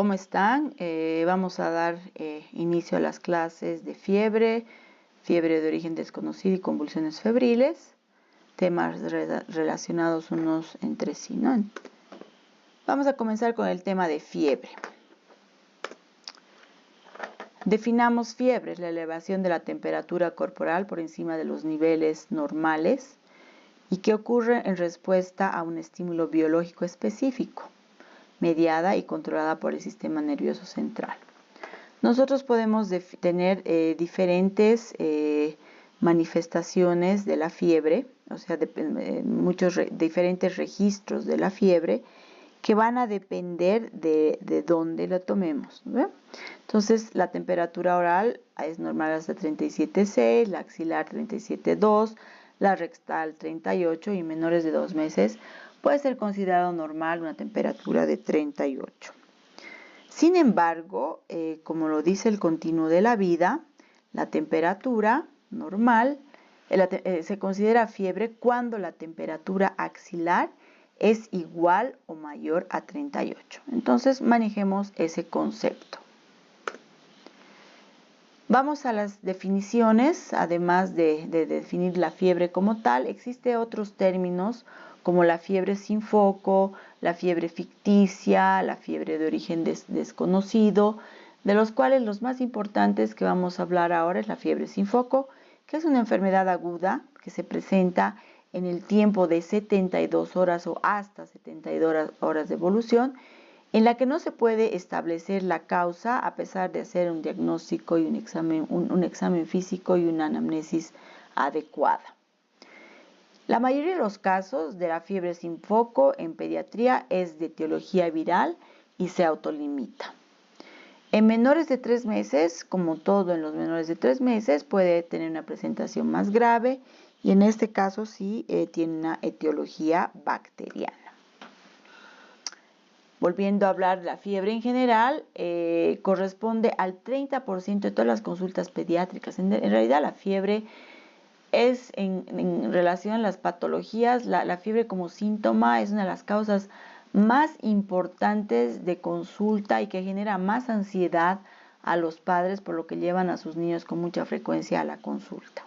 ¿Cómo están? Vamos a dar inicio a las clases de fiebre de origen desconocido y convulsiones febriles, temas relacionados unos entre sí, ¿no? Vamos a comenzar con el tema de fiebre. Definamos fiebre, es la elevación de la temperatura corporal por encima de los niveles normales y que ocurre en respuesta a un estímulo biológico específico, mediada y controlada por el sistema nervioso central. Nosotros podemos tener diferentes manifestaciones de la fiebre, o sea, muchos diferentes registros de la fiebre que van a depender de dónde lo tomemos, ¿no? Entonces, la temperatura oral es normal hasta 37,6, la axilar 37,2, la rectal 38 y menores de 2 meses puede ser considerado normal una temperatura de 38. Sin embargo, como lo dice el continuo de la vida, la temperatura normal se considera fiebre cuando la temperatura axilar es igual o mayor a 38. Entonces, manejemos ese concepto. Vamos a las definiciones. Además de definir la fiebre como tal, existen otros términos como la fiebre sin foco, la fiebre ficticia, la fiebre de origen desconocido, de los cuales los más importantes que vamos a hablar ahora es la fiebre sin foco, que es una enfermedad aguda que se presenta en el tiempo de 72 horas o hasta 72 horas de evolución, en la que no se puede establecer la causa a pesar de hacer un diagnóstico y un examen físico y una anamnesis adecuada. La mayoría de los casos de la fiebre sin foco en pediatría es de etiología viral y se autolimita. En menores de 3 meses, como todo en los menores de 3 meses, puede tener una presentación más grave y en este caso sí tiene una etiología bacteriana. Volviendo a hablar de la fiebre en general, corresponde al 30% de todas las consultas pediátricas. En realidad la fiebre es en relación a las patologías, la fiebre como síntoma es una de las causas más importantes de consulta y que genera más ansiedad a los padres, por lo que llevan a sus niños con mucha frecuencia a la consulta.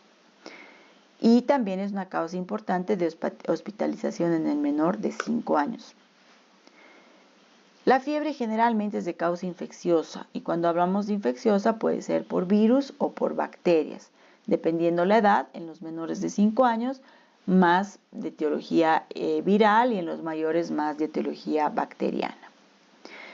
Y también es una causa importante de hospitalización en el menor de 5 años. La fiebre generalmente es de causa infecciosa y cuando hablamos de infecciosa puede ser por virus o por bacterias, dependiendo la edad. En los menores de 5 años más de etiología viral y en los mayores más de etiología bacteriana.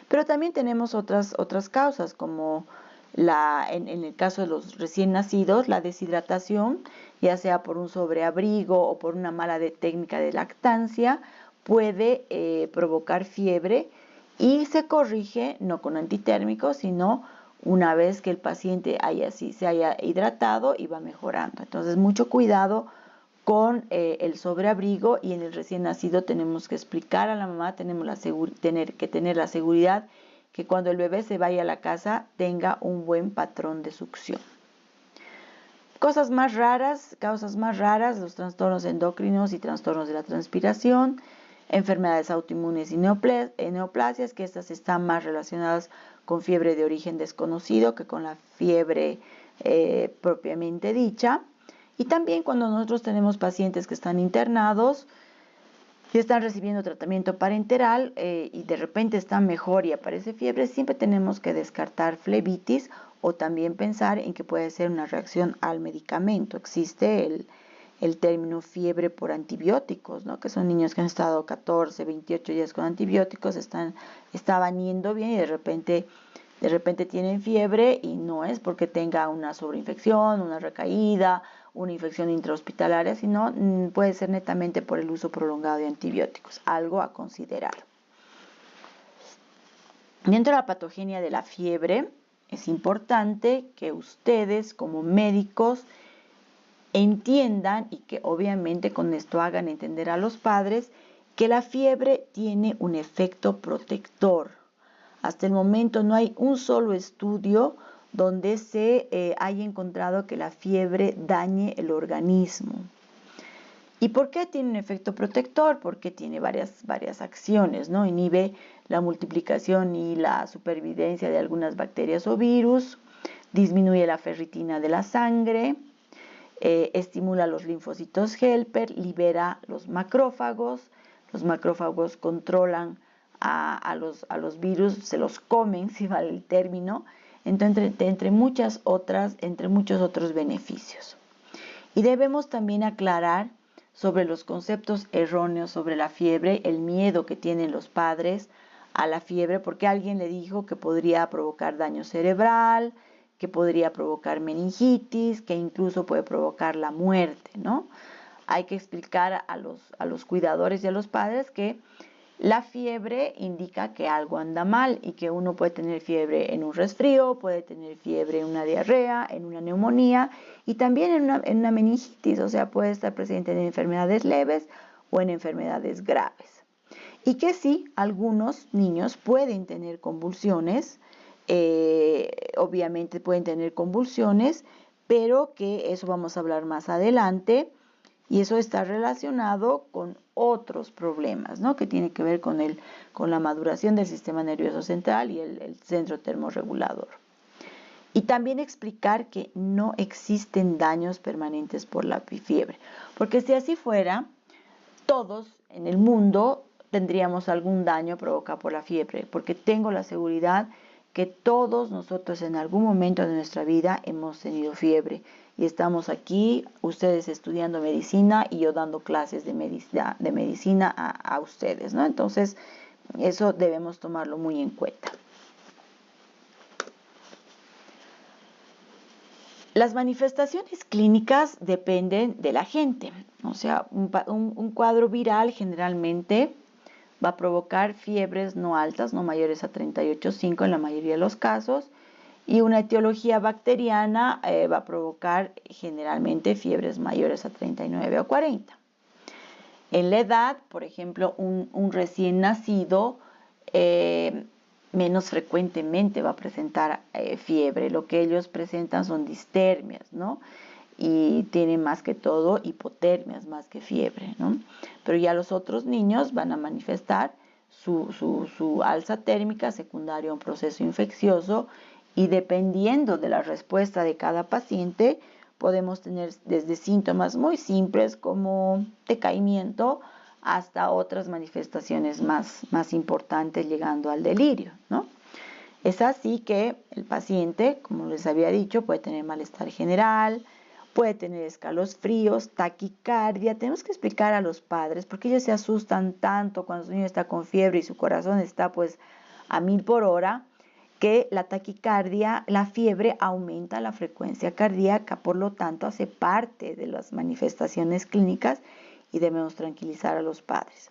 Pero también tenemos otras causas como en el caso de los recién nacidos, la deshidratación, ya sea por un sobreabrigo o por una mala técnica de lactancia, puede provocar fiebre y se corrige no con antitérmicos, sino una vez que el paciente se haya hidratado y va mejorando. Entonces, mucho cuidado con el sobreabrigo, y en el recién nacido tenemos que explicar a la mamá, tenemos que tener la seguridad que cuando el bebé se vaya a la casa tenga un buen patrón de succión. Causas más raras, los trastornos endocrinos y trastornos de la transpiración, enfermedades autoinmunes y neoplasias, que estas están más relacionadas con fiebre de origen desconocido que con la fiebre propiamente dicha. Y también cuando nosotros tenemos pacientes que están internados y están recibiendo tratamiento parenteral y de repente están mejor y aparece fiebre, siempre tenemos que descartar flebitis o también pensar en que puede ser una reacción al medicamento. Existe el término fiebre por antibióticos, ¿no? Que son niños que han estado 14, 28 días con antibióticos, estaban yendo bien y de repente tienen fiebre, y no es porque tenga una sobreinfección, una recaída, una infección intrahospitalaria, sino puede ser netamente por el uso prolongado de antibióticos, algo a considerar. Dentro de la patogenia de la fiebre, es importante que ustedes como médicos entiendan y que obviamente con esto hagan entender a los padres que la fiebre tiene un efecto protector. Hasta el momento no hay un solo estudio donde se haya encontrado que la fiebre dañe el organismo. ¿Y por qué tiene un efecto protector? Porque tiene varias acciones, ¿no? Inhibe la multiplicación y la supervivencia de algunas bacterias o virus, disminuye la ferritina de la sangre, estimula los linfocitos helper, libera los macrófagos controlan a los virus, se los comen, si vale el término, entonces, entre muchos otros beneficios. Y debemos también aclarar sobre los conceptos erróneos sobre la fiebre, el miedo que tienen los padres a la fiebre, porque alguien le dijo que podría provocar daño cerebral, que podría provocar meningitis, que incluso puede provocar la muerte, ¿no? Hay que explicar a los cuidadores y a los padres que la fiebre indica que algo anda mal y que uno puede tener fiebre en un resfrío, puede tener fiebre en una diarrea, en una neumonía y también en una meningitis, o sea, puede estar presente en enfermedades leves o en enfermedades graves. Y que sí, algunos niños pueden tener convulsiones, obviamente pueden tener convulsiones, pero que eso vamos a hablar más adelante. Y eso está relacionado con otros problemas, ¿no? Que tiene que ver con la maduración del sistema nervioso central y el centro termorregulador. Y también explicar que no existen daños permanentes por la fiebre. Porque si así fuera, todos en el mundo tendríamos algún daño provocado por la fiebre. Porque tengo la seguridad que todos nosotros en algún momento de nuestra vida hemos tenido fiebre. Y estamos aquí, ustedes estudiando medicina y yo dando clases de medicina a ustedes, ¿no? Entonces, eso debemos tomarlo muy en cuenta. Las manifestaciones clínicas dependen de la gente. O sea, un cuadro viral generalmente va a provocar fiebres no altas, no mayores a 38,5 en la mayoría de los casos. Y una etiología bacteriana va a provocar generalmente fiebres mayores a 39 o 40. En la edad, por ejemplo, un recién nacido menos frecuentemente va a presentar fiebre. Lo que ellos presentan son distermias, ¿no? Y tienen más que todo hipotermias más que fiebre, ¿no? Pero ya los otros niños van a manifestar su alza térmica secundaria a un proceso infeccioso. Y dependiendo de la respuesta de cada paciente, podemos tener desde síntomas muy simples como decaimiento hasta otras manifestaciones más importantes llegando al delirio, ¿no? Es así que el paciente, como les había dicho, puede tener malestar general, puede tener escalofríos, taquicardia. Tenemos que explicar a los padres porque ellos se asustan tanto cuando su niño está con fiebre y su corazón está pues a 1000 por hora, que la taquicardia, la fiebre aumenta la frecuencia cardíaca, por lo tanto hace parte de las manifestaciones clínicas y debemos tranquilizar a los padres.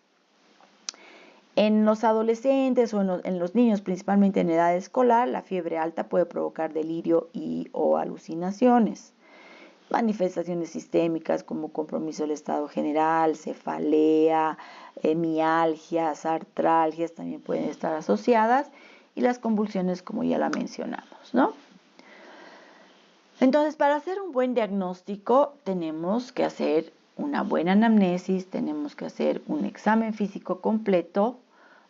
En los adolescentes o en los niños, principalmente en edad escolar, la fiebre alta puede provocar delirio o alucinaciones. Manifestaciones sistémicas como compromiso del estado general, cefalea, mialgias, artralgias también pueden estar asociadas. Y las convulsiones, como ya la mencionamos, ¿no? Entonces, para hacer un buen diagnóstico, tenemos que hacer una buena anamnesis, tenemos que hacer un examen físico completo.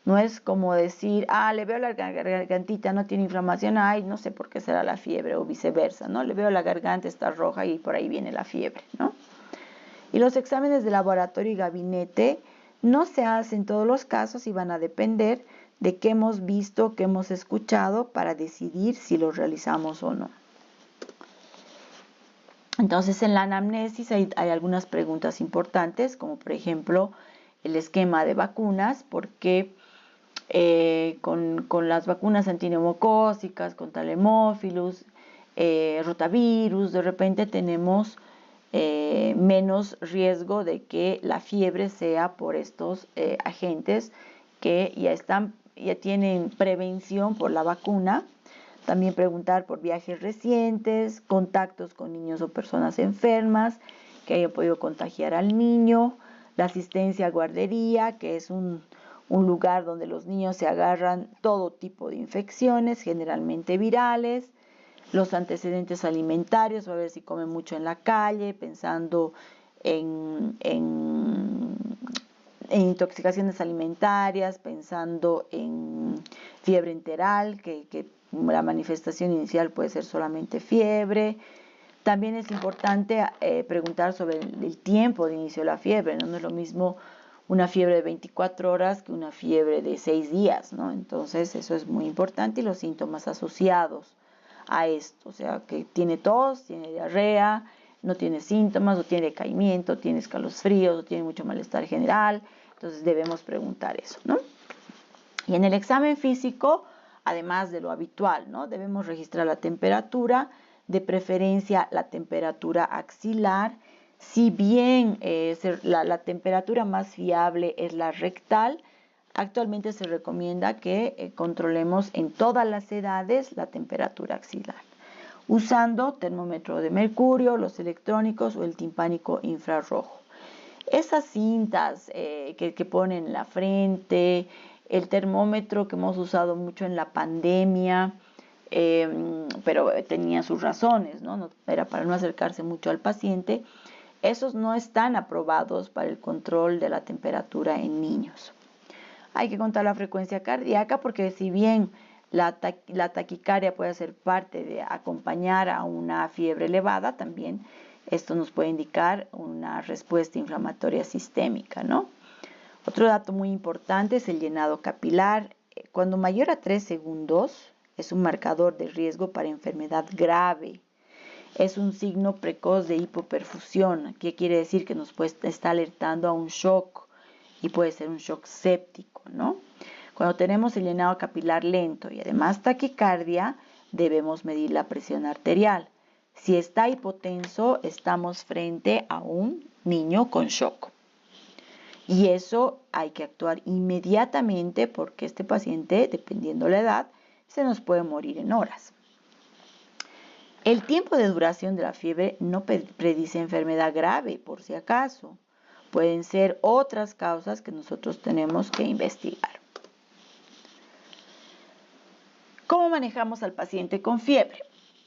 No es como decir, le veo la gargantita, no tiene inflamación, no sé por qué será la fiebre, o viceversa, ¿no? Le veo la garganta, está roja y por ahí viene la fiebre, ¿no? Y los exámenes de laboratorio y gabinete no se hacen en todos los casos y van a depender de qué hemos visto, qué hemos escuchado para decidir si los realizamos o no. Entonces, en la anamnesis hay algunas preguntas importantes, como por ejemplo el esquema de vacunas, porque con las vacunas antineumocócicas, contra el hemófilus, rotavirus, de repente tenemos menos riesgo de que la fiebre sea por estos agentes que ya tienen prevención por la vacuna. También preguntar por viajes recientes, contactos con niños o personas enfermas que hayan podido contagiar al niño, la asistencia a guardería, que es un lugar donde los niños se agarran todo tipo de infecciones, generalmente virales, los antecedentes alimentarios, a ver si comen mucho en la calle, pensando en intoxicaciones alimentarias, pensando en fiebre enteral, que la manifestación inicial puede ser solamente fiebre. También es importante preguntar sobre el tiempo de inicio de la fiebre, ¿no? No es lo mismo una fiebre de 24 horas que una fiebre de 6 días, ¿no? Entonces eso es muy importante, y los síntomas asociados a esto, o sea, que tiene tos, tiene diarrea, no tiene síntomas, o tiene decaimiento, tiene escalofríos, o tiene mucho malestar general. Entonces debemos preguntar eso, ¿no? Y en el examen físico, además de lo habitual, ¿no? Debemos registrar la temperatura, de preferencia la temperatura axilar. Si bien la temperatura más fiable es la rectal, actualmente se recomienda que controlemos en todas las edades la temperatura axilar, usando termómetro de mercurio, los electrónicos o el timpánico infrarrojo. Esas cintas que ponen en la frente, el termómetro que hemos usado mucho en la pandemia, pero tenía sus razones, ¿no? Era para no acercarse mucho al paciente. Esos no están aprobados para el control de la temperatura en niños. Hay que contar la frecuencia cardíaca, porque si bien la taquicardia puede ser parte de acompañar a una fiebre elevada, también esto nos puede indicar una respuesta inflamatoria sistémica, ¿no? Otro dato muy importante es el llenado capilar. Cuando mayor a 3 segundos es un marcador de riesgo para enfermedad grave. Es un signo precoz de hipoperfusión, que quiere decir que nos está alertando a un shock, y puede ser un shock séptico, ¿no? Cuando tenemos el llenado capilar lento y además taquicardia, debemos medir la presión arterial. Si está hipotenso, estamos frente a un niño con shock. Y eso hay que actuar inmediatamente, porque este paciente, dependiendo la edad, se nos puede morir en horas. El tiempo de duración de la fiebre no predice enfermedad grave, por si acaso. Pueden ser otras causas que nosotros tenemos que investigar. ¿Cómo manejamos al paciente con fiebre?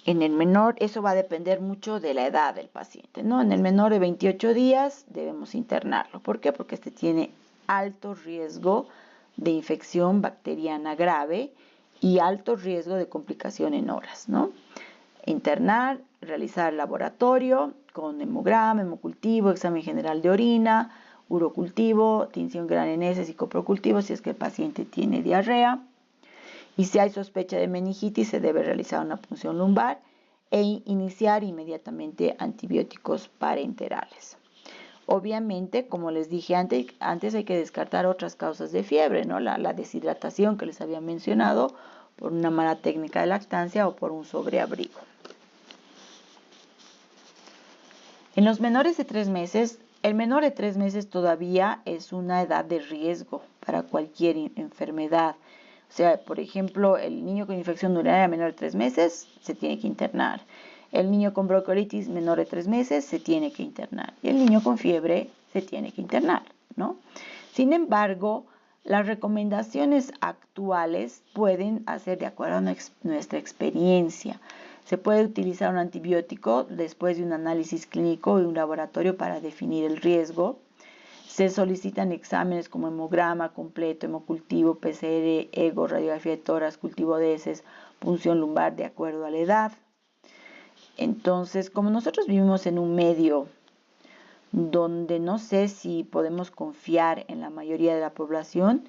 En el menor, eso va a depender mucho de la edad del paciente, ¿no? En el menor de 28 días debemos internarlo. ¿Por qué? Porque este tiene alto riesgo de infección bacteriana grave y alto riesgo de complicación en horas, ¿no? Internar, realizar laboratorio con hemograma, hemocultivo, examen general de orina, urocultivo, tinción gran en heces y coprocultivo si es que el paciente tiene diarrea. Y si hay sospecha de meningitis, se debe realizar una punción lumbar e iniciar inmediatamente antibióticos parenterales. Obviamente, como les dije antes hay que descartar otras causas de fiebre, ¿no? La deshidratación que les había mencionado, por una mala técnica de lactancia o por un sobreabrigo. En los menores de 3 meses, el menor de 3 meses todavía es una edad de riesgo para cualquier enfermedad. O sea, por ejemplo, el niño con infección urinaria menor de 3 meses se tiene que internar. El niño con bronquiolitis menor de 3 meses se tiene que internar. Y el niño con fiebre se tiene que internar, ¿no? Sin embargo, las recomendaciones actuales pueden hacer de acuerdo a nuestra experiencia. Se puede utilizar un antibiótico después de un análisis clínico y un laboratorio para definir el riesgo. Se solicitan exámenes como hemograma completo, hemocultivo, PCR, ego, radiografía de tórax, cultivo de heces, punción lumbar de acuerdo a la edad. Entonces, como nosotros vivimos en un medio donde no sé si podemos confiar en la mayoría de la población,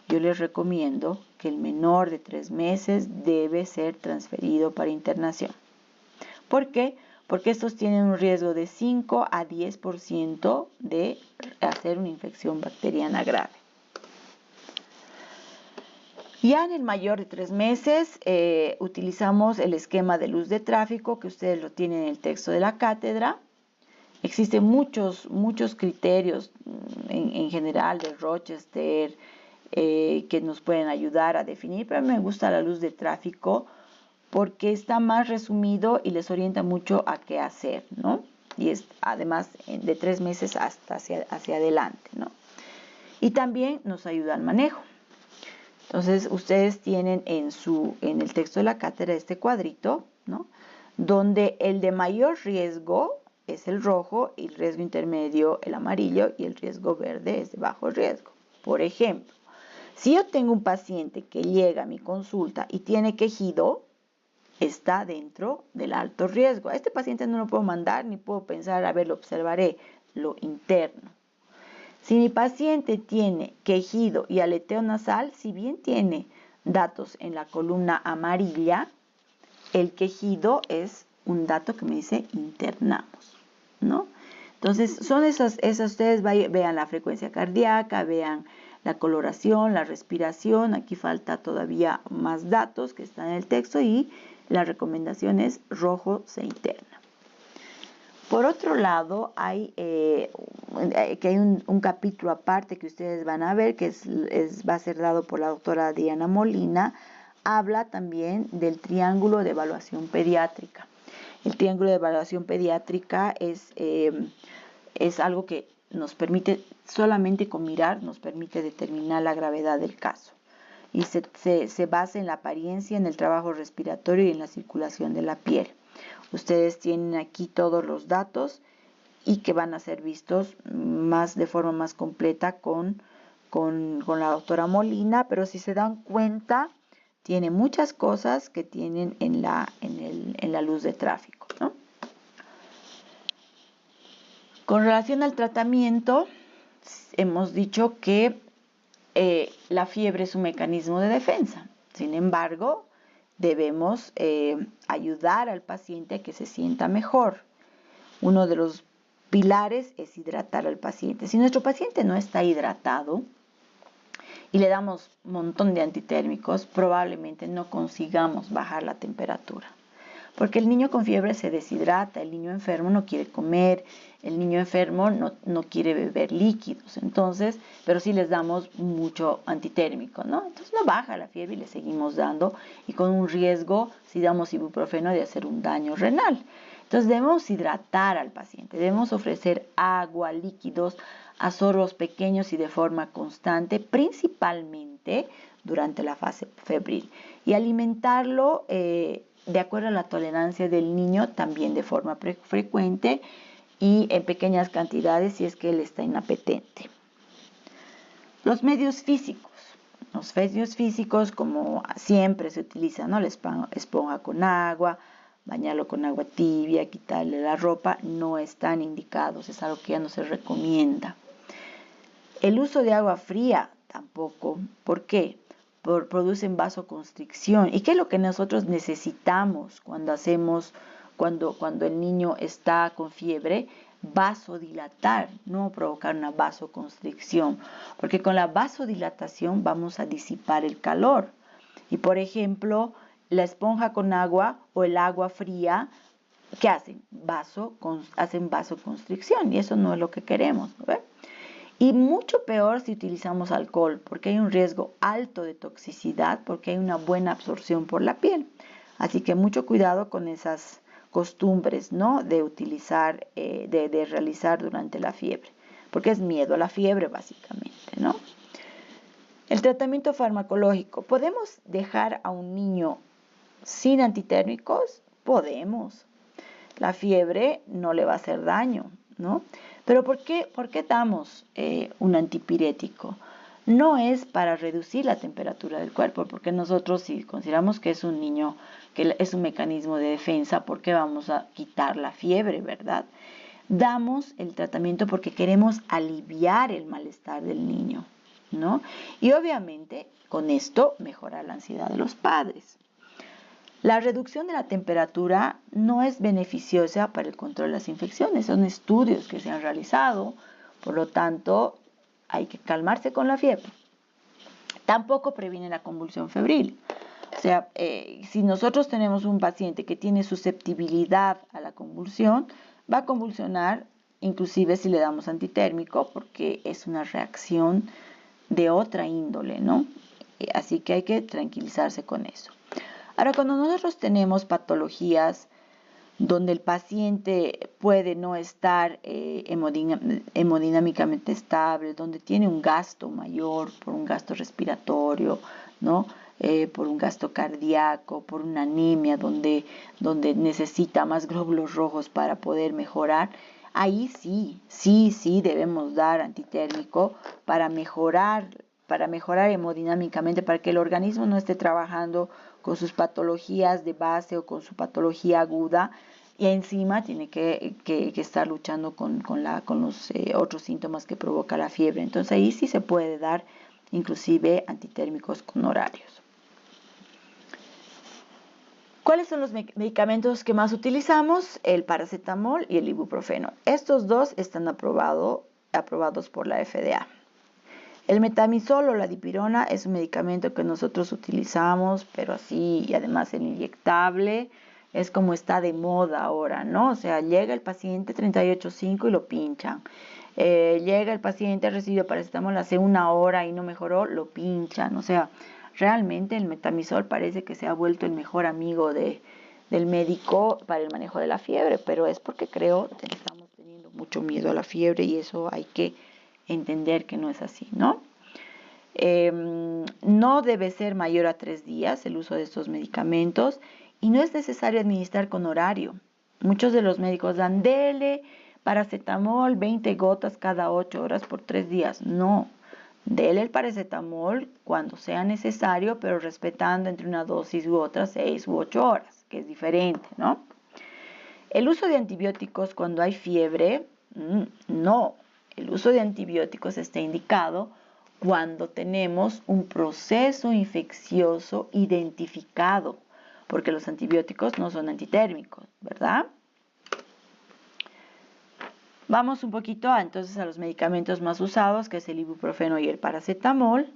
yo les recomiendo que el menor de 3 meses debe ser transferido para internación. ¿Por qué? Porque estos tienen un riesgo de 5 a 10% de hacer una infección bacteriana grave. Ya en el mayor de 3 meses utilizamos el esquema de luz de tráfico, que ustedes lo tienen en el texto de la cátedra. Existen muchos criterios en general de Rochester que nos pueden ayudar a definir, pero a mí me gusta la luz de tráfico porque está más resumido y les orienta mucho a qué hacer, ¿no? Y es además de 3 meses hasta hacia adelante, ¿no? Y también nos ayuda al manejo. Entonces, ustedes tienen en el texto de la cátedra este cuadrito, ¿no? Donde el de mayor riesgo es el rojo, y el riesgo intermedio el amarillo y el riesgo verde es de bajo riesgo. Por ejemplo, si yo tengo un paciente que llega a mi consulta y tiene quejido, está dentro del alto riesgo. A este paciente no lo puedo mandar ni puedo pensar, a ver, lo observaré, lo interno. Si mi paciente tiene quejido y aleteo nasal, si bien tiene datos en la columna amarilla, el quejido es un dato que me dice internamos, ¿no? Entonces, son esas ustedes vean la frecuencia cardíaca, vean la coloración, la respiración, aquí falta todavía más datos que están en el texto y la recomendación es rojo se interna. Por otro lado, hay un capítulo aparte que ustedes van a ver, que va a ser dado por la doctora Diana Molina, habla también del triángulo de evaluación pediátrica. El triángulo de evaluación pediátrica es algo que nos permite, solamente con mirar, nos permite determinar la gravedad del caso. Y se basa en la apariencia, en el trabajo respiratorio y en la circulación de la piel. Ustedes tienen aquí todos los datos y que van a ser vistos de forma más completa con la doctora Molina, pero si se dan cuenta, tiene muchas cosas que tienen en la luz de tráfico, ¿no? Con relación al tratamiento, hemos dicho que la fiebre es un mecanismo de defensa. Sin embargo, debemos ayudar al paciente a que se sienta mejor. Uno de los pilares es hidratar al paciente. Si nuestro paciente no está hidratado y le damos un montón de antitérmicos, probablemente no consigamos bajar la temperatura. Porque el niño con fiebre se deshidrata, el niño enfermo no quiere comer, el niño enfermo no quiere beber líquidos, entonces, pero sí les damos mucho antitérmico, ¿no? Entonces no baja la fiebre y le seguimos dando, y con un riesgo, si damos ibuprofeno, de hacer un daño renal. Entonces debemos hidratar al paciente, debemos ofrecer agua, líquidos, a sorbos pequeños y de forma constante, principalmente durante la fase febril, y alimentarlo de acuerdo a la tolerancia del niño, también de forma frecuente y en pequeñas cantidades si es que él está inapetente. Los medios físicos. Los medios físicos, como siempre se utiliza, ¿no? La esponja con agua, bañarlo con agua tibia, quitarle la ropa, no están indicados, es algo que ya no se recomienda. El uso de agua fría tampoco. ¿Por qué? Producen vasoconstricción. ¿Y qué es lo que nosotros necesitamos cuando el niño está con fiebre? Vasodilatar, no provocar una vasoconstricción, porque con la vasodilatación vamos a disipar el calor. Y por ejemplo, la esponja con agua o el agua fría, ¿qué hacen? Hacen vasoconstricción, y eso no es lo que queremos, ¿no? Y mucho peor si utilizamos alcohol, porque hay un riesgo alto de toxicidad, porque hay una buena absorción por la piel. Así que mucho cuidado con esas costumbres, ¿no? De utilizar, de realizar durante la fiebre, porque es miedo a la fiebre básicamente, ¿no? El tratamiento farmacológico. ¿Podemos dejar a un niño sin antitérmicos? Podemos. La fiebre no le va a hacer daño, ¿no? Pero ¿por qué damos un antipirético? No es para reducir la temperatura del cuerpo, porque nosotros si consideramos que es un niño, que es un mecanismo de defensa, ¿por qué vamos a quitar la fiebre, verdad? Damos el tratamiento porque queremos aliviar el malestar del niño, ¿no? Y obviamente con esto mejorar la ansiedad de los padres. La reducción de la temperatura no es beneficiosa para el control de las infecciones. Son estudios que se han realizado, por lo tanto, hay que calmarse con la fiebre. Tampoco previene la convulsión febril. O sea, si nosotros tenemos un paciente que tiene susceptibilidad a la convulsión, va a convulsionar, inclusive si le damos antitérmico, porque es una reacción de otra índole, ¿no? Así que hay que tranquilizarse con eso. Ahora, cuando nosotros tenemos patologías donde el paciente puede no estar hemodinámicamente estable, donde tiene un gasto mayor por un gasto respiratorio, ¿no? por un gasto cardíaco, por una anemia donde necesita más glóbulos rojos para poder mejorar, ahí sí debemos dar antitérmico para mejorar hemodinámicamente, para que el organismo no esté trabajando con sus patologías de base o con su patología aguda, y encima tiene que estar luchando con los otros síntomas que provoca la fiebre. Entonces ahí sí se puede dar inclusive antitérmicos con horarios. ¿Cuáles son los medicamentos que más utilizamos? El paracetamol y el ibuprofeno. Estos dos están aprobados por la FDA. El metamizol o la dipirona es un medicamento que nosotros utilizamos, pero así, y además el inyectable es como está de moda ahora, ¿no? O sea, llega el paciente 38.5 y lo pinchan. Llega el paciente, recibió paracetamol hace 1 hora y no mejoró, lo pinchan. O sea, realmente el metamizol parece que se ha vuelto el mejor amigo del médico para el manejo de la fiebre, pero es porque creo que estamos teniendo mucho miedo a la fiebre y eso hay que entender que no es así, ¿no? No debe ser mayor a 3 días el uso de estos medicamentos y no es necesario administrar con horario. Muchos de los médicos dan dele paracetamol 20 gotas cada 8 horas por 3 días. No, dele el paracetamol cuando sea necesario, pero respetando entre una dosis u otra 6 u 8 horas, que es diferente, ¿no? El uso de antibióticos cuando hay fiebre, no. El uso de antibióticos está indicado cuando tenemos un proceso infeccioso identificado, porque los antibióticos no son antitérmicos, ¿verdad? Vamos un poquito entonces a los medicamentos más usados, que es el ibuprofeno y el paracetamol.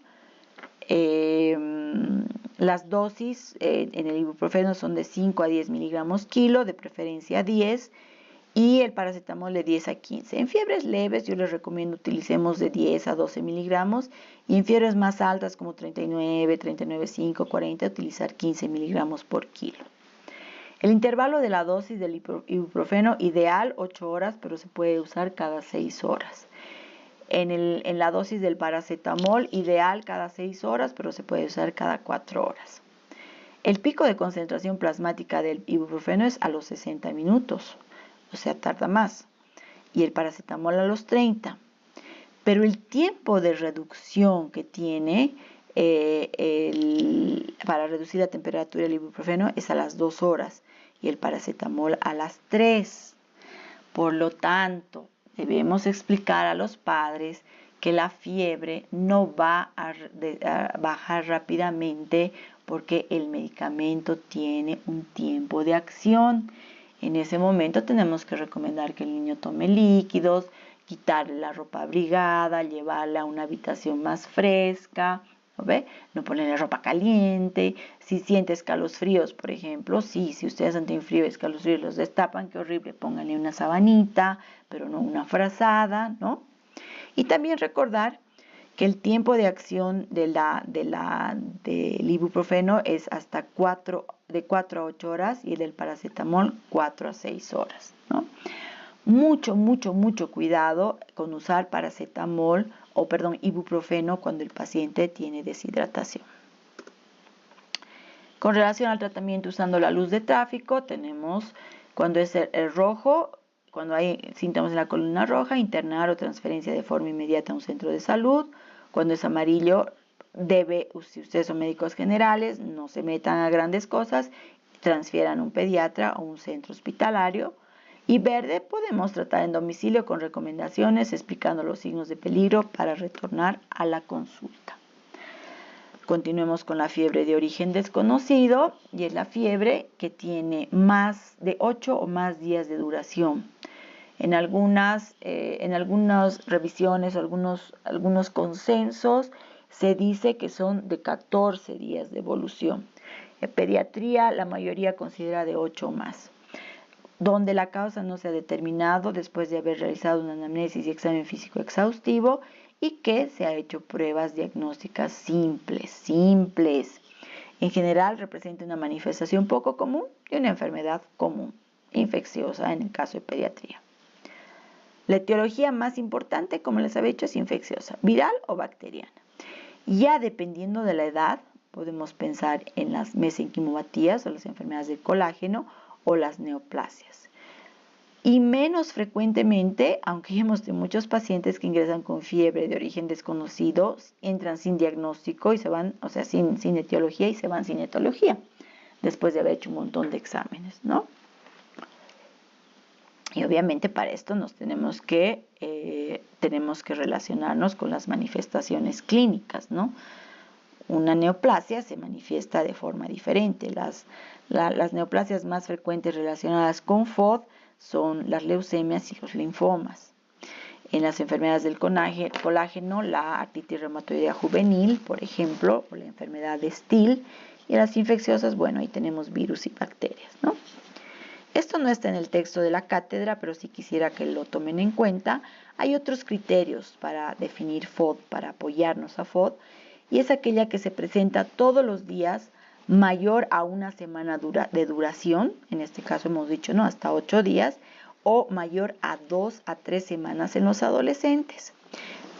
Las dosis en el ibuprofeno son de 5 a 10 miligramos kilo, de preferencia 10, y el paracetamol de 10 a 15. En fiebres leves yo les recomiendo utilicemos de 10 a 12 miligramos, y en fiebres más altas como 39, 39,5, 40, utilizar 15 miligramos por kilo. El intervalo de la dosis del ibuprofeno ideal 8 horas, pero se puede usar cada 6 horas. En la dosis del paracetamol ideal cada 6 horas, pero se puede usar cada 4 horas. El pico de concentración plasmática del ibuprofeno es a los 60 minutos, o sea, tarda más, y el paracetamol a los 30. Pero el tiempo de reducción que tiene para reducir la temperatura del ibuprofeno es a las 2 horas y el paracetamol a las 3. Por lo tanto, debemos explicar a los padres que la fiebre no va a bajar rápidamente porque el medicamento tiene un tiempo de acción. En ese momento tenemos que recomendar que el niño tome líquidos, quitarle la ropa abrigada, llevarla a una habitación más fresca, ¿ve? No ponerle ropa caliente. Si siente escalofríos, por ejemplo, si ustedes sienten frío y escalofríos los destapan, qué horrible, pónganle una sabanita, pero no una frazada, ¿no? Y también recordar que el tiempo de acción del ibuprofeno es de 4 a 8 horas y el del paracetamol 4 a 6 horas, ¿no? Mucho cuidado con usar ibuprofeno cuando el paciente tiene deshidratación. Con relación al tratamiento usando la luz de tráfico, tenemos cuando es el rojo, cuando hay síntomas en la columna roja, internar o transferencia de forma inmediata a un centro de salud. Cuando es amarillo, si ustedes son médicos generales, no se metan a grandes cosas, transfieran a un pediatra o un centro hospitalario. Y verde, podemos tratar en domicilio con recomendaciones explicando los signos de peligro para retornar a la consulta. Continuemos con la fiebre de origen desconocido, y es la fiebre que tiene más de 8 o más días de duración. En algunas revisiones o algunos consensos se dice que son de 14 días de evolución. En pediatría la mayoría considera de 8 o más. Donde la causa no se ha determinado después de haber realizado una anamnesis y examen físico exhaustivo y que se ha hecho pruebas diagnósticas simples. En general representa una manifestación poco común de una enfermedad común, infecciosa en el caso de pediatría. La etiología más importante, como les había dicho, es infecciosa, viral o bacteriana. Ya dependiendo de la edad, podemos pensar en las mesenquimopatías o las enfermedades del colágeno o las neoplasias. Y menos frecuentemente, aunque hemos tenido muchos pacientes que ingresan con fiebre de origen desconocido, entran sin diagnóstico y se van, o sea, sin etiología y se van sin etiología, después de haber hecho un montón de exámenes, ¿no? Y obviamente para esto tenemos que relacionarnos con las manifestaciones clínicas, ¿no? Una neoplasia se manifiesta de forma diferente. Las neoplasias más frecuentes relacionadas con FOD son las leucemias y los linfomas. En las enfermedades del colágeno, la artritis reumatoidea juvenil, por ejemplo, o la enfermedad de Still, y en las infecciosas, bueno, ahí tenemos virus y bacterias, ¿no? Esto no está en el texto de la cátedra, pero sí quisiera que lo tomen en cuenta. Hay otros criterios para definir FOD, para apoyarnos a FOD, y es aquella que se presenta todos los días mayor a una semana de duración, en este caso hemos dicho, ¿no?, hasta 8 días, o mayor a 2 a 3 semanas en los adolescentes.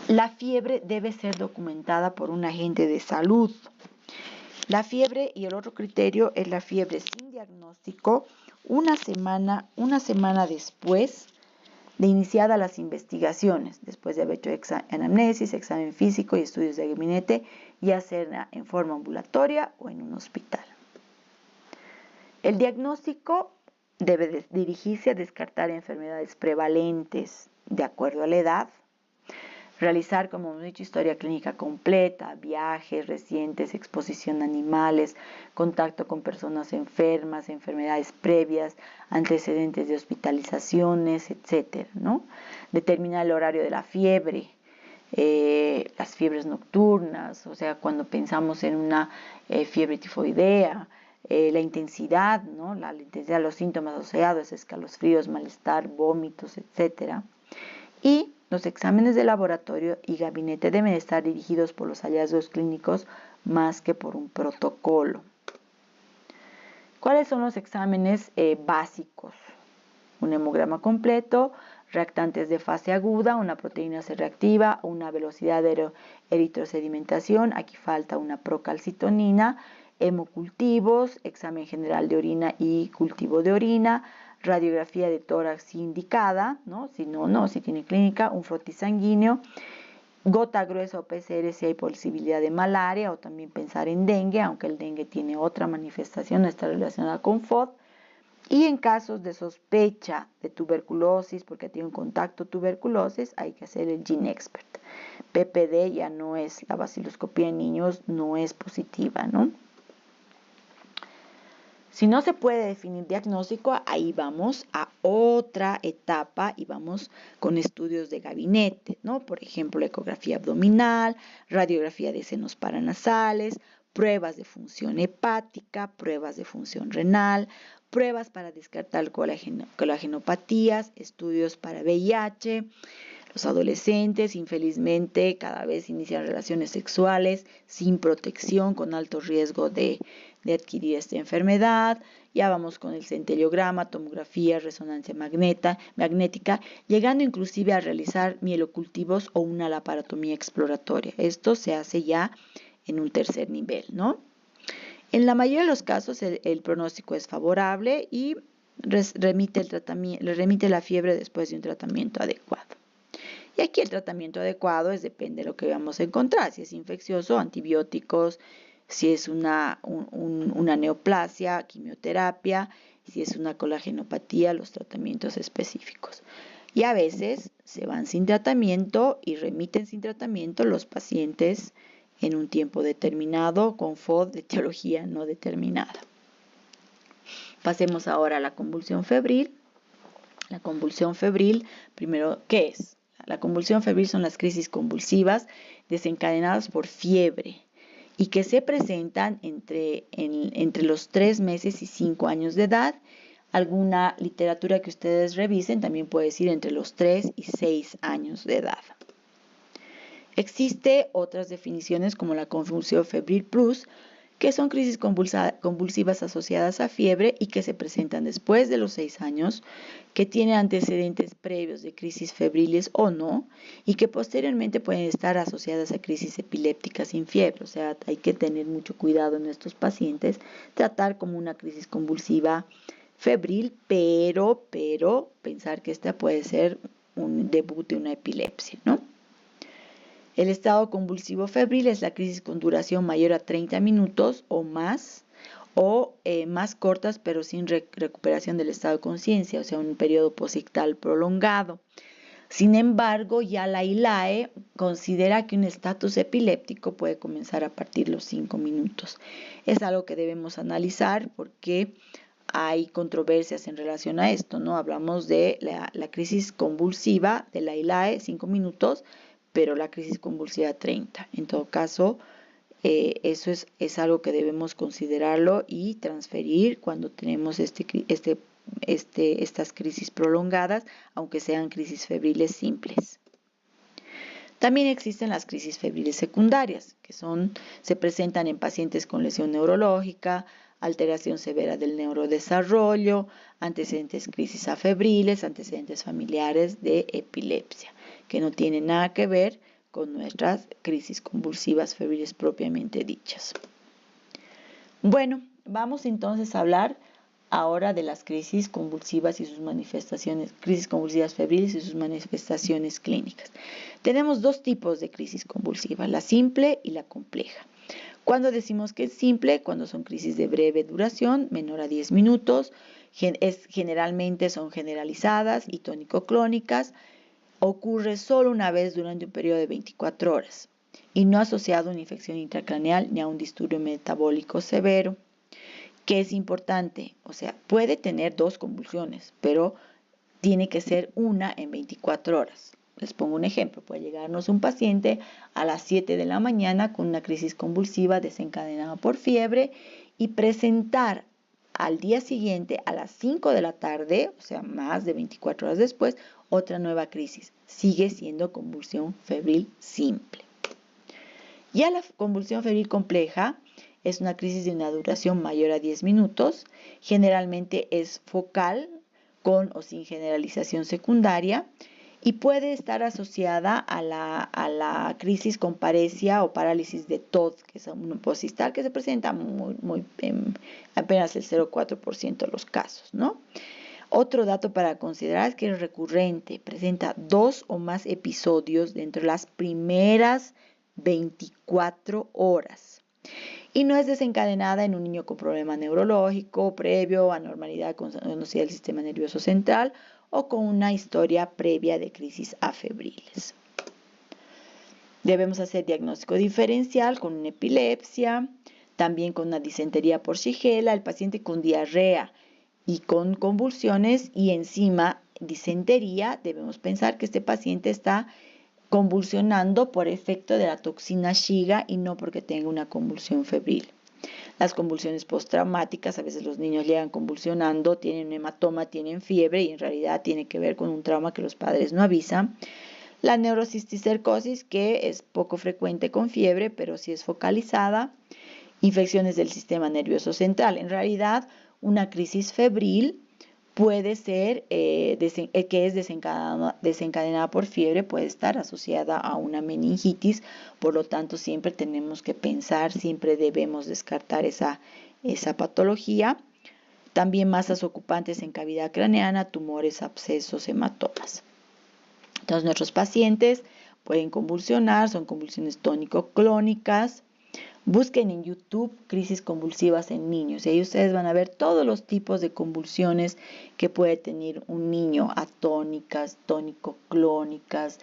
La fiebre debe ser documentada por un agente de salud. La fiebre, y el otro criterio es la fiebre sin diagnóstico, una semana después de iniciadas las investigaciones, después de haber hecho anamnesis, examen físico y estudios de gabinete, ya sea en forma ambulatoria o en un hospital. El diagnóstico debe dirigirse a descartar enfermedades prevalentes de acuerdo a la edad, realizar, como hemos dicho, historia clínica completa, viajes recientes, exposición a animales, contacto con personas enfermas, enfermedades previas, antecedentes de hospitalizaciones, etc., ¿no? Determinar el horario de la fiebre, las fiebres nocturnas, o sea, cuando pensamos en una fiebre tifoidea, la intensidad, ¿no? La intensidad de los síntomas asociados, escalofríos, malestar, vómitos, etc. Y los exámenes de laboratorio y gabinete deben estar dirigidos por los hallazgos clínicos más que por un protocolo. ¿Cuáles son los exámenes básicos? Un hemograma completo, reactantes de fase aguda, una proteína C reactiva, una velocidad de eritrosedimentación, aquí falta una procalcitonina, hemocultivos, examen general de orina y cultivo de orina, radiografía de tórax si indicada, ¿no? Si tiene clínica, un frotis sanguíneo, gota gruesa o PCR si hay posibilidad de malaria, o también pensar en dengue, aunque el dengue tiene otra manifestación, no está relacionada con FOD. Y en casos de sospecha de tuberculosis, porque tiene un contacto tuberculosis, hay que hacer el GeneXpert. PPD ya no es, la baciloscopía en niños no es positiva, ¿no? Si no se puede definir diagnóstico, ahí vamos a otra etapa y vamos con estudios de gabinete, ¿no? Por ejemplo, ecografía abdominal, radiografía de senos paranasales, pruebas de función hepática, pruebas de función renal, pruebas para descartar colagenopatías, estudios para VIH. Los adolescentes, infelizmente, cada vez inician relaciones sexuales sin protección, con alto riesgo de adquirir esta enfermedad. Ya vamos con el centellograma, tomografía, resonancia magnética, llegando inclusive a realizar mielocultivos o una laparotomía exploratoria. Esto se hace ya en un tercer nivel, ¿no? En la mayoría de los casos el pronóstico es favorable y remite la fiebre después de un tratamiento adecuado. Y aquí el tratamiento adecuado depende de lo que vamos a encontrar, si es infeccioso, antibióticos, si es una neoplasia, quimioterapia, si es una colagenopatía, los tratamientos específicos. Y a veces se van sin tratamiento y remiten sin tratamiento los pacientes en un tiempo determinado con FOD de etiología no determinada. Pasemos ahora a la convulsión febril. La convulsión febril, primero, ¿qué es? La convulsión febril son las crisis convulsivas desencadenadas por fiebre y que se presentan entre los 3 meses y 5 años de edad. Alguna literatura que ustedes revisen también puede decir entre los 3 y 6 años de edad. Existe otras definiciones como la convulsión febril plus, que son crisis convulsivas asociadas a fiebre y que se presentan después de los 6 años, que tienen antecedentes previos de crisis febriles o no, y que posteriormente pueden estar asociadas a crisis epilépticas sin fiebre. O sea, hay que tener mucho cuidado en estos pacientes, tratar como una crisis convulsiva febril, pero pensar que esta puede ser un debut de una epilepsia, ¿no? El estado convulsivo febril es la crisis con duración mayor a 30 minutos o más cortas, pero sin recuperación del estado de conciencia, o sea, un periodo posictal prolongado. Sin embargo, ya la ILAE considera que un estatus epiléptico puede comenzar a partir de los 5 minutos. Es algo que debemos analizar porque hay controversias en relación a esto, ¿no? Hablamos de la crisis convulsiva de la ILAE, 5 minutos, pero la crisis convulsiva 30. En todo caso, eso es algo que debemos considerarlo y transferir cuando tenemos estas crisis prolongadas, aunque sean crisis febriles simples. También existen las crisis febriles secundarias, que se presentan en pacientes con lesión neurológica, alteración severa del neurodesarrollo, antecedentes crisis afebriles, antecedentes familiares de epilepsia, que no tienen nada que ver con nuestras crisis convulsivas febriles propiamente dichas. Bueno, vamos entonces a hablar ahora de las crisis convulsivas y sus manifestaciones, crisis convulsivas febriles y sus manifestaciones clínicas. Tenemos dos tipos de crisis convulsiva, la simple y la compleja. Cuando decimos que es simple, cuando son crisis de breve duración, menor a 10 minutos, generalmente son generalizadas y tónico-clónicas, ocurre solo una vez durante un periodo de 24 horas y no asociado a una infección intracraneal ni a un disturbio metabólico severo. ¿Qué es importante? O sea, puede tener 2 convulsiones, pero tiene que ser una en 24 horas. Les pongo un ejemplo, puede llegarnos un paciente a las 7 de la mañana con una crisis convulsiva desencadenada por fiebre y presentar al día siguiente a las 5 de la tarde, o sea, más de 24 horas después, otra nueva crisis. Sigue siendo convulsión febril simple. Ya la convulsión febril compleja es una crisis de una duración mayor a 10 minutos, generalmente es focal, con o sin generalización secundaria, y puede estar asociada a la crisis con paresia o parálisis de TOD, que es un posistal que se presenta apenas el 0,4% de los casos, ¿no? Otro dato para considerar es que es recurrente, presenta 2 o más episodios dentro de las primeras 24 horas. Y no es desencadenada en un niño con problema neurológico previo, anormalidad conocida del sistema nervioso central o con una historia previa de crisis afebriles. Debemos hacer diagnóstico diferencial con una epilepsia, también con una disentería por Shigella, el paciente con diarrea y con convulsiones y encima disentería. Debemos pensar que este paciente está convulsionando por efecto de la toxina Shiga y no porque tenga una convulsión febril. Las convulsiones postraumáticas, a veces los niños llegan convulsionando, tienen un hematoma, tienen fiebre y en realidad tiene que ver con un trauma que los padres no avisan. La neurocisticercosis, que es poco frecuente con fiebre, pero sí es focalizada. Infecciones del sistema nervioso central. En realidad, una crisis febril puede ser, que es desencadenada por fiebre, puede estar asociada a una meningitis, por lo tanto siempre tenemos que pensar, siempre debemos descartar esa patología. También masas ocupantes en cavidad craneana, tumores, abscesos, hematomas. Entonces nuestros pacientes pueden convulsionar, son convulsiones tónico-clónicas. Busquen en YouTube crisis convulsivas en niños y ahí ustedes van a ver todos los tipos de convulsiones que puede tener un niño, atónicas, tónico-clónicas,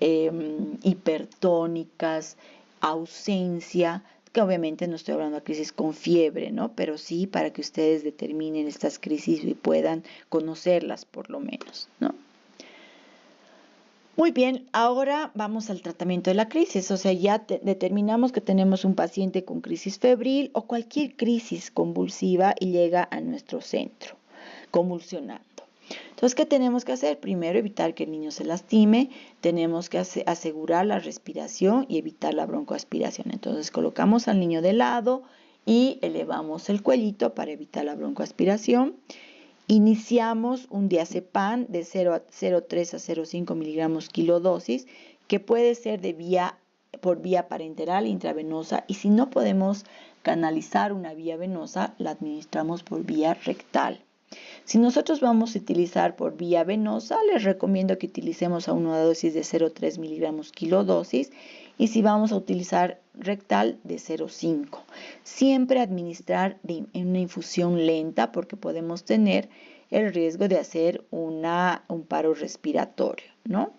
hipertónicas, ausencia, que obviamente no estoy hablando de crisis con fiebre, ¿no? Pero sí para que ustedes determinen estas crisis y puedan conocerlas por lo menos, ¿no? Muy bien, ahora vamos al tratamiento de la crisis, o sea, ya determinamos que tenemos un paciente con crisis febril o cualquier crisis convulsiva y llega a nuestro centro, convulsionando. Entonces, ¿qué tenemos que hacer? Primero, evitar que el niño se lastime, tenemos que asegurar la respiración y evitar la broncoaspiración. Entonces, colocamos al niño de lado y elevamos el cuellito para evitar la broncoaspiración. Iniciamos un diazepam de 0,3 a 0,5 miligramos kilodosis, que puede ser por vía parenteral intravenosa, y si no podemos canalizar una vía venosa, la administramos por vía rectal. Si nosotros vamos a utilizar por vía venosa, les recomiendo que utilicemos a una dosis de 0,3 miligramos kilodosis, y si vamos a utilizar rectal, de 0,5. Siempre administrar en una infusión lenta, porque podemos tener el riesgo de hacer un paro respiratorio, ¿no?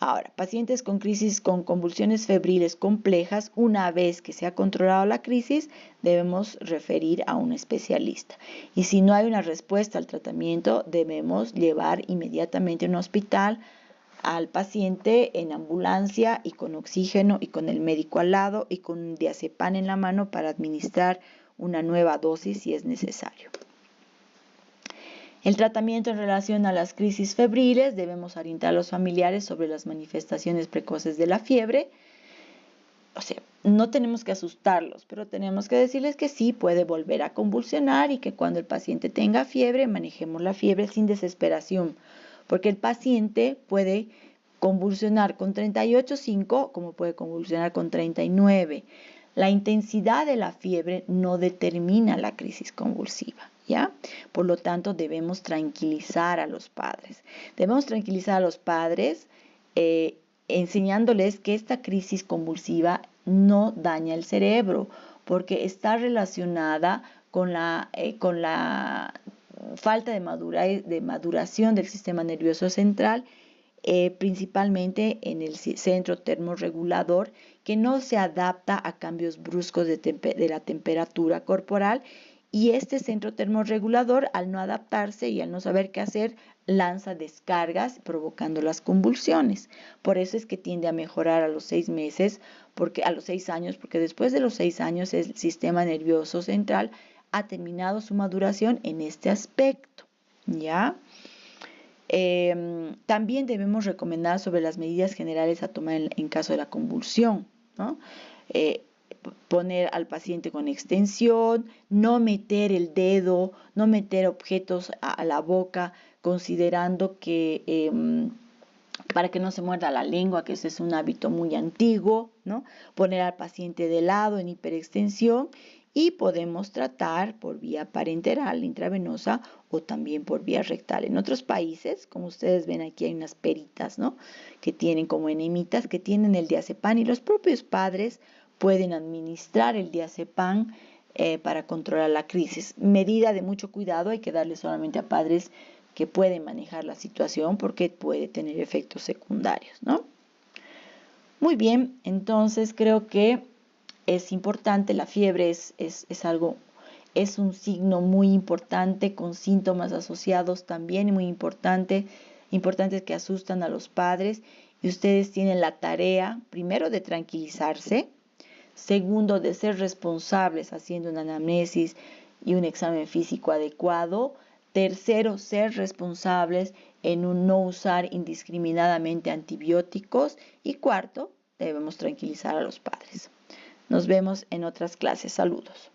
Ahora, pacientes con crisis con convulsiones febriles complejas, una vez que se ha controlado la crisis, debemos referir a un especialista. Y si no hay una respuesta al tratamiento, debemos llevar inmediatamente a un hospital al paciente en ambulancia y con oxígeno y con el médico al lado y con un diazepam en la mano para administrar una nueva dosis si es necesario. El tratamiento en relación a las crisis febriles, debemos orientar a los familiares sobre las manifestaciones precoces de la fiebre. O sea, no tenemos que asustarlos, pero tenemos que decirles que sí puede volver a convulsionar y que cuando el paciente tenga fiebre, manejemos la fiebre sin desesperación, porque el paciente puede convulsionar con 38,5 como puede convulsionar con 39. La intensidad de la fiebre no determina la crisis convulsiva, ¿ya? Por lo tanto, debemos tranquilizar a los padres. Debemos tranquilizar a los padres enseñándoles que esta crisis convulsiva no daña el cerebro, porque está relacionada con la falta de maduración del sistema nervioso central, principalmente en el centro termorregulador, que no se adapta a cambios bruscos de la temperatura corporal, y este centro termorregulador, al no adaptarse y al no saber qué hacer, lanza descargas provocando las convulsiones. Por eso es que tiende a mejorar a los 6 meses, a los 6 años, porque después de los 6 años el sistema nervioso central ha terminado su maduración en este aspecto, ¿ya? También debemos recomendar sobre las medidas generales a tomar en caso de la convulsión, ¿no? Poner al paciente con extensión, no meter el dedo, no meter objetos a la boca, considerando que para que no se muerda la lengua, que ese es un hábito muy antiguo, ¿no? Poner al paciente de lado en hiperextensión, y podemos tratar por vía parenteral intravenosa o también por vía rectal. En otros países, como ustedes ven aquí, hay unas peritas, ¿no?, que tienen como enemitas, que tienen el diazepam, y los propios padres pueden administrar el diazepam para controlar la crisis. Medida de mucho cuidado, hay que darle solamente a padres que pueden manejar la situación, porque puede tener efectos secundarios, ¿no? Muy bien, entonces creo que es importante, la fiebre es un signo muy importante, con síntomas asociados también muy importantes que asustan a los padres, y ustedes tienen la tarea, primero, de tranquilizarse, segundo, de ser responsables haciendo una anamnesis y un examen físico adecuado, tercero, ser responsables en no usar indiscriminadamente antibióticos, y cuarto, debemos tranquilizar a los padres. Nos vemos en otras clases. Saludos.